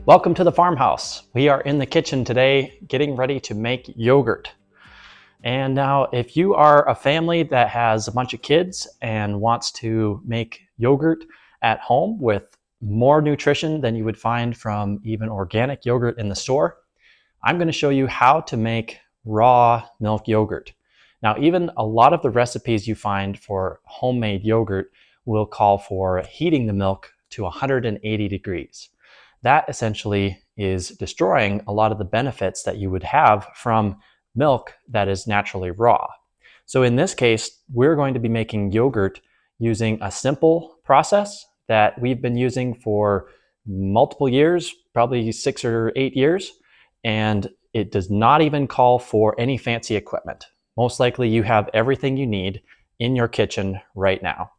Welcome to the farmhouse. We are in the kitchen today getting ready to make yogurt. And now if you are a family that has a bunch of kids and wants to make yogurt at home with more nutrition than you would find from even organic yogurt in the store, I'm going to show you how to make raw milk yogurt. Now, even a lot of the recipes you find for homemade yogurt will call for heating the milk to 180 degrees. That essentially is destroying a lot of the benefits that you would have from milk that is naturally raw. So in this case, we're going to be making yogurt using a simple process that we've been using for multiple years, probably 6 or 8 years, and it does not even call for any fancy equipment. Most likely you have everything you need in your kitchen right now.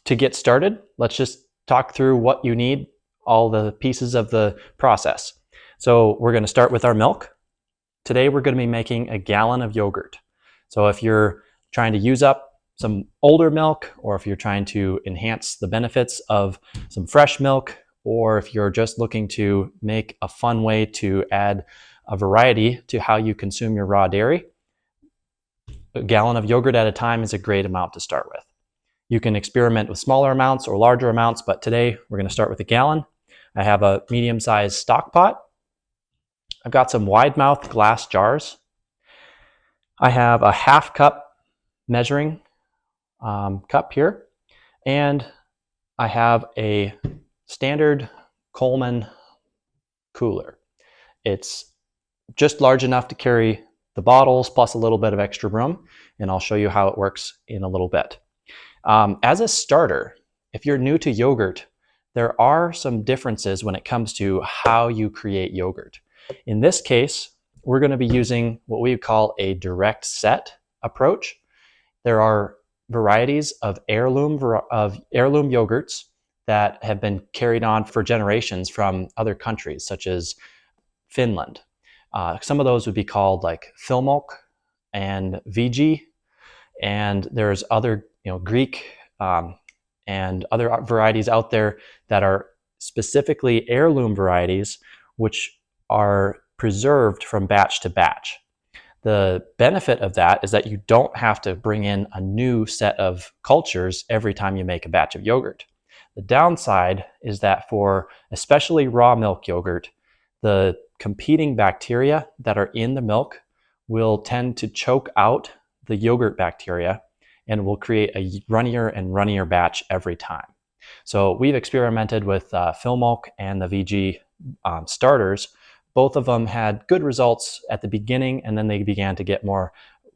To get started, let's just talk through what you need, all the pieces of the process. So we're going to start with our milk. Today we're going to be making a gallon of yogurt. So if you're trying to use up some older milk, or if you're trying to enhance the benefits of some fresh milk, or if you're just looking to make a fun way to add a variety to how you consume your raw dairy, a gallon of yogurt at a time is a great amount to start with. You can experiment with smaller amounts or larger amounts, but today we're going to start with a gallon. I have a medium-sized stock pot. I've got some wide-mouthed glass jars. I have a half cup measuring cup here, and I have a standard Coleman cooler. It's just large enough to carry the bottles plus a little bit of extra room, and I'll show you how it works in a little bit. As a starter, if you're new to yogurt, there are some differences when it comes to how you create yogurt. In this case, we're going to be using what we call a direct set approach. There are varieties of heirloom yogurts that have been carried on for generations from other countries, such as Finland. Some of those would be called like Filmok and VG, and there's other, Greek and other varieties out there that are specifically heirloom varieties, which are preserved from batch to batch. The benefit of that is that you don't have to bring in a new set of cultures every time you make a batch of yogurt. The downside is that for especially raw milk yogurt, the competing bacteria that are in the milk will tend to choke out the yogurt bacteria and will create a runnier and runnier batch every time. So we've experimented with Filmok and the VG starters. Both of them had good results at the beginning, and then they began to get more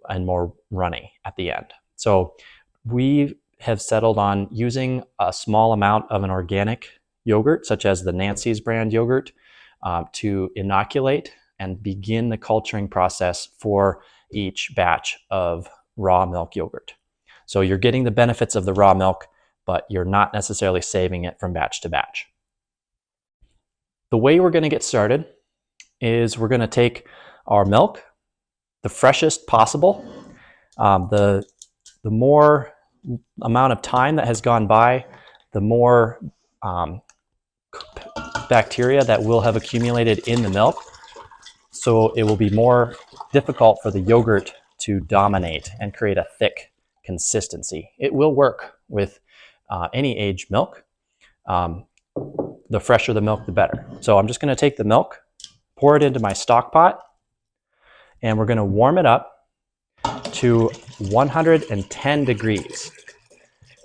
and more runny at the end. So we have settled on using a small amount of an organic yogurt, such as the Nancy's brand yogurt, to inoculate and begin the culturing process for each batch of raw milk yogurt. So you're getting the benefits of the raw milk, but you're not necessarily saving it from batch to batch. The way we're going to get started is we're going to take our milk, the freshest possible. The more amount of time that has gone by, the more bacteria that will have accumulated in the milk. So it will be more difficult for the yogurt to dominate and create a thick consistency. It will work with any age milk. The fresher the milk, the better. So I'm just going to take the milk, pour it into my stock pot, and we're going to warm it up to 110 degrees.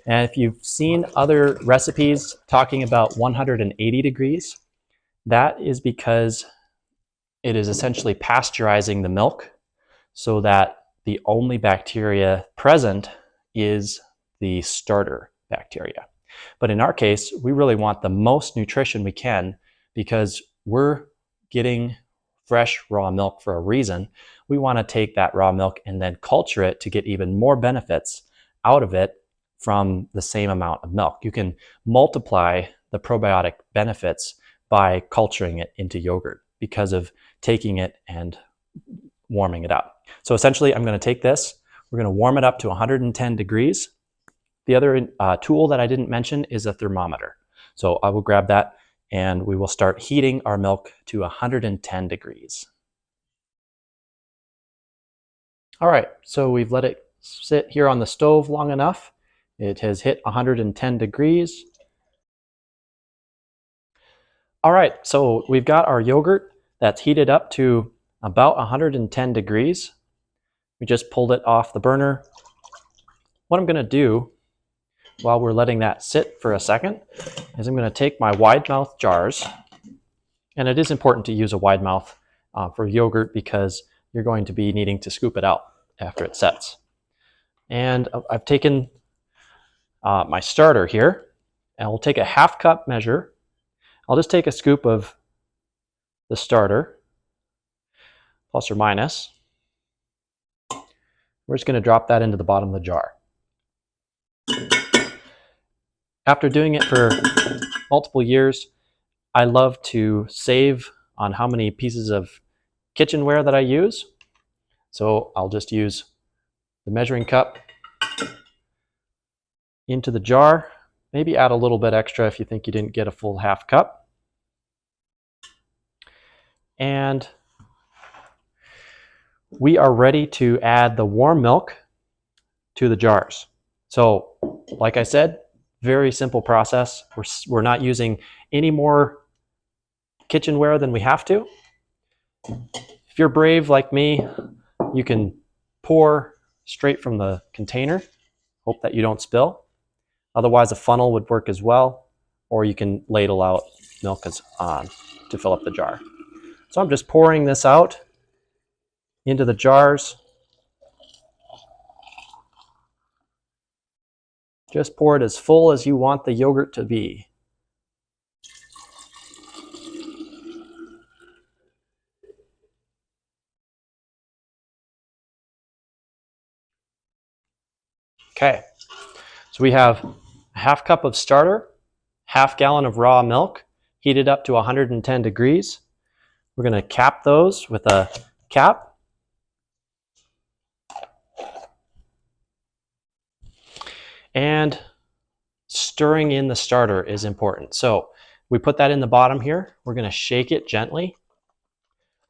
And if you've seen other recipes talking about 180 degrees, that is because it is essentially pasteurizing the milk so that the only bacteria present is the starter bacteria. But in our case, we really want the most nutrition we can because we're getting fresh raw milk for a reason. We want to take that raw milk and then culture it to get even more benefits out of it from the same amount of milk. You can multiply the probiotic benefits by culturing it into yogurt because of taking it and warming it up. So essentially, I'm going to take this, we're going to warm it up to 110 degrees. The other tool that I didn't mention is a thermometer. So I will grab that and we will start heating our milk to 110 degrees. All right, so we've let it sit here on the stove long enough. It has hit 110 degrees. All right, so we've got our yogurt that's heated up to about 110 degrees. We just pulled it off the burner. What I'm gonna do while we're letting that sit for a second is I'm gonna take my wide mouth jars, and it is important to use a wide mouth for yogurt because you're going to be needing to scoop it out after it sets. And I've taken my starter here, and we'll take a half cup measure. I'll just take a scoop of the starter, plus or minus. We're just going to drop that into the bottom of the jar. After doing it for multiple years, I love to save on how many pieces of kitchenware that I use. So I'll just use the measuring cup into the jar. Maybe add a little bit extra if you think you didn't get a full half cup. And we are ready to add the warm milk to the jars. So, like I said, very simple process. We're not using any more kitchenware than we have to. If you're brave like me, you can pour straight from the container. Hope that you don't spill. Otherwise, a funnel would work as well, or you can ladle out milk to fill up the jar. So I'm just pouring this out into the jars. Just pour it as full as you want the yogurt to be. Okay, so we have a half cup of starter, half gallon of raw milk, heated up to 110 degrees. We're going to cap those with a cap. And stirring in the starter is important. So we put that in the bottom here. We're going to shake it gently.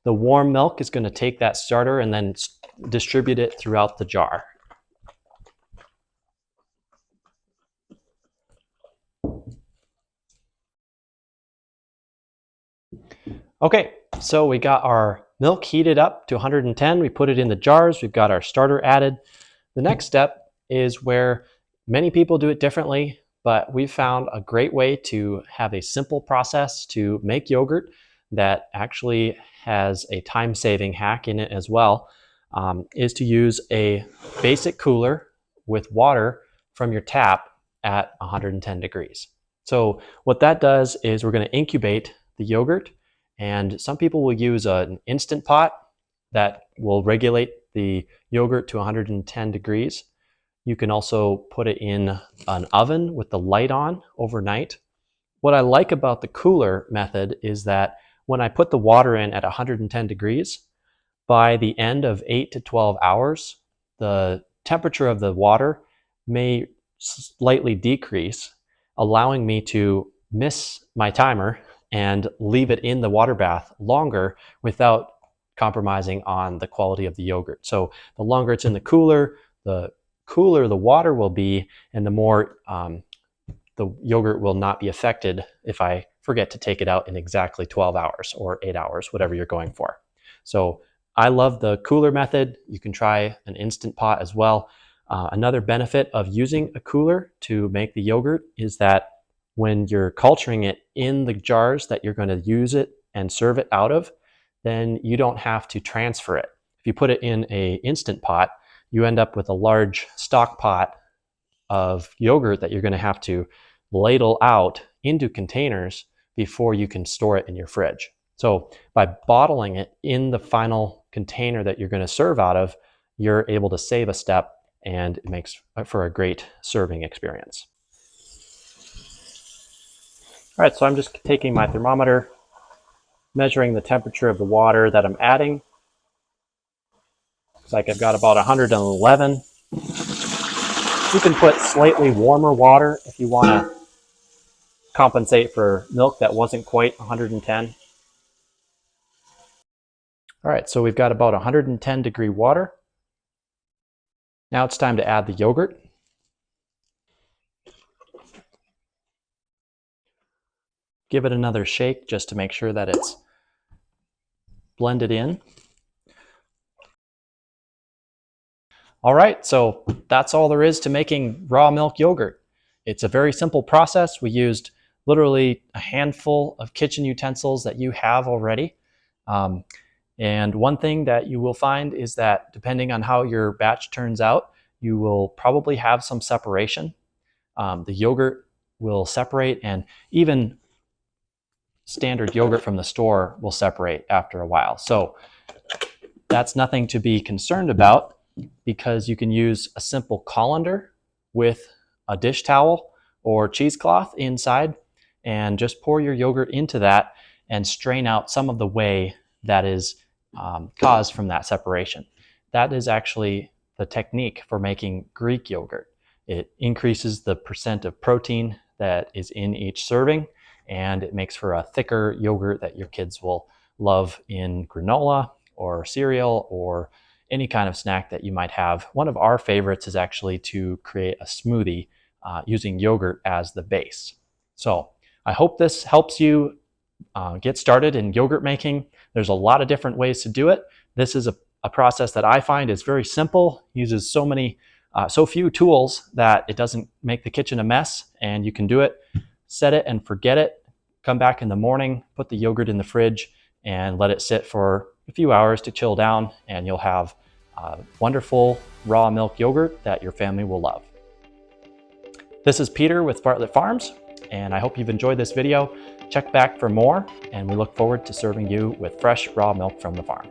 The warm milk is going to take that starter and then distribute it throughout the jar. Okay, so we got our milk heated up to 110. We put it in the jars. We've got our starter added. The next step is where many people do it differently, but we've found a great way to have a simple process to make yogurt that actually has a time-saving hack in it as well, is to use a basic cooler with water from your tap at 110 degrees. So what that does is we're going to incubate the yogurt, and some people will use an instant pot that will regulate the yogurt to 110 degrees. You can also put it in an oven with the light on overnight. What I like about the cooler method is that when I put the water in at 110 degrees, by the end of 8 to 12 hours, the temperature of the water may slightly decrease, allowing me to miss my timer and leave it in the water bath longer without compromising on the quality of the yogurt. So the longer it's in the cooler the water will be, and the more the yogurt will not be affected if I forget to take it out in exactly 12 hours or 8 hours, whatever you're going for. So I love the cooler method. You can try an instant pot as well. Another benefit of using a cooler to make the yogurt is that when you're culturing it in the jars that you're going to use it and serve it out of, then you don't have to transfer it. If you put it in an instant pot, you end up with a large stock pot of yogurt that you're going to have to ladle out into containers before you can store it in your fridge. So by bottling it in the final container that you're going to serve out of, you're able to save a step, and it makes for a great serving experience. All right, so I'm just taking my thermometer, measuring the temperature of the water that I'm adding. Looks like I've got about 111. You can put slightly warmer water if you want to compensate for milk that wasn't quite 110. All right, so we've got about 110 degree water. Now it's time to add the yogurt. Give it another shake just to make sure that it's blended in. All right, so that's all there is to making raw milk yogurt. It's a very simple process. We used literally a handful of kitchen utensils that you have already. And one thing that you will find is that depending on how your batch turns out, you will probably have some separation. The yogurt will separate, and even standard yogurt from the store will separate after a while. So that's nothing to be concerned about, because you can use a simple colander with a dish towel or cheesecloth inside and just pour your yogurt into that and strain out some of the whey that is caused from that separation. That is actually the technique for making Greek yogurt. It increases the percent of protein that is in each serving, and it makes for a thicker yogurt that your kids will love in granola or cereal or any kind of snack that you might have. One of our favorites is actually to create a smoothie using yogurt as the base. So I hope this helps you get started in yogurt making. There's a lot of different ways to do it. This is a process that I find is very simple, uses so few tools that it doesn't make the kitchen a mess, and you can do it, set it and forget it, come back in the morning, put the yogurt in the fridge, and let it sit for a few hours to chill down, and you'll have wonderful raw milk yogurt that your family will love. This is Peter with Bartlett Farms, and I hope you've enjoyed this video. Check back for more, and we look forward to serving you with fresh raw milk from the farm.